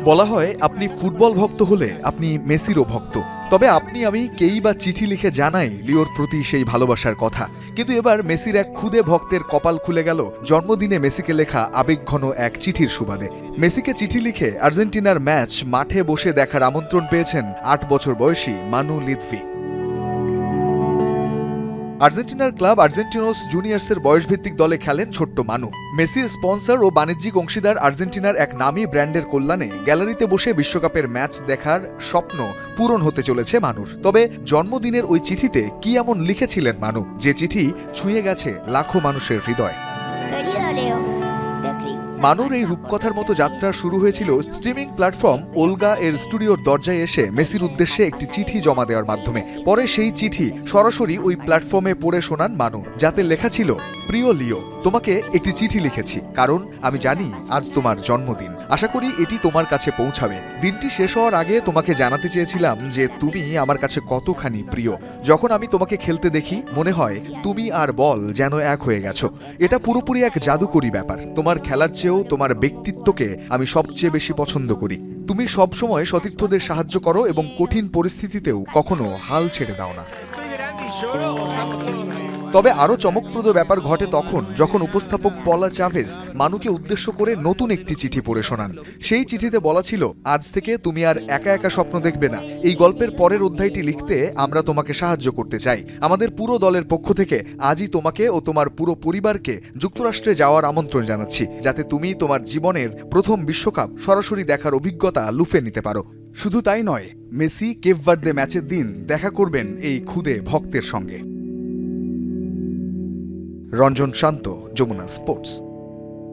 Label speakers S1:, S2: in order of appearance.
S1: বলা হয় আপনি ফুটবল ভক্ত হলে আপনি মেসিরও ভক্ত। তবে আপনি আমি কেই বা চিঠি লিখে জানাই লিওর প্রতি সেই ভালোবাসার কথা। কিন্তু এবার মেসির এক খুদে ভক্তের কপাল খুলে গেল জন্মদিনে মেসিকে লেখা আবেগঘন এক চিঠির সুবাদে। মেসিকে চিঠি লিখে আর্জেন্টিনার ম্যাচ মাঠে বসে দেখার আমন্ত্রণ পেয়েছেন ৮ বছর বয়সী মানু লিদভি। আর্জেন্টিনার ক্লাব আর্জেন্টিনোস জুনিয়র্সের বয়সভিত্তিক দলে খেলেন ছোট্ট মানু। মেসির স্পন্সর ও বাণিজ্যিক অংশীদার আর্জেন্টিনার এক নামী ব্র্যান্ডের কল্যাণে গ্যালারিতে বসে বিশ্বকাপের ম্যাচ দেখার স্বপ্ন পূরণ হতে চলেছে মানুর। তবে জন্মদিনের ওই চিঠিতে কি এমন লিখেছিলেন মানু, যে চিঠি ছুঁয়ে গেছে লাখো মানুষের হৃদয়? মানুর এই রূপকথার মতো যাত্রা শুরু হয়েছিল স্ট্রিমিং প্ল্যাটফর্ম ওলগা এর স্টুডিওর দরজায় এসে মেসির উদ্দেশ্যে একটি চিঠি জমা দেওয়ার মাধ্যমে। পরে সেই চিঠি সরাসরি ওই প্ল্যাটফর্মে পড়ে শোনান মানু, যাতে লেখা ছিল, প্রিয় লিও, তোমাকে একটি চিঠি লিখেছি কারণ আমি জানি আজ তোমার জন্মদিন। আশা করি এটি তোমার কাছে পৌঁছাবে। দিনটি শেষ হওয়ার আগে তোমাকে জানাতে চেয়েছিলাম যে তুমি আমার কাছে কতখানি প্রিয়। যখন আমি তোমাকে খেলতে দেখি মনে হয় তুমি আর বল যেন এক হয়ে গেছো। এটা পুরোপুরি এক জাদুকরী ব্যাপার। তোমার খেলার চেয়েও তোমার ব্যক্তিত্বকে আমি সবচেয়ে বেশি পছন্দ করি। তুমি সবসময় সতীর্থদের সাহায্য করো এবং কঠিন পরিস্থিতিতেও কখনো হাল ছেড়ে দাও না। তবে আরও চমকপ্রদ ব্যাপার ঘটে তখন যখন উপস্থাপক পলা চাভেজ মানুকে উদ্দেশ্য করে নতুন একটি চিঠি পড়ে শোনান। সেই চিঠিতে বলা ছিল, আজ থেকে তুমি আর একা একা স্বপ্ন দেখবে না। এই গল্পের পরের অধ্যায়টি লিখতে আমরা তোমাকে সাহায্য করতে চাই। আমাদের পুরো দলের পক্ষ থেকে আজই তোমাকে ও তোমার পুরো পরিবারকে যুক্তরাষ্ট্রে যাওয়ার আমন্ত্রণ জানাচ্ছি, যাতে তুমি তোমার জীবনের প্রথম বিশ্বকাপ সরাসরি দেখার অভিজ্ঞতা লুফে নিতে পারো। শুধু তাই নয়, মেসি কেপ ভার্দে ম্যাচের দিন দেখা করবেন এই খুদে ভক্তের সঙ্গে। রঞ্জন শান্ত, যমুনা স্পোর্টস।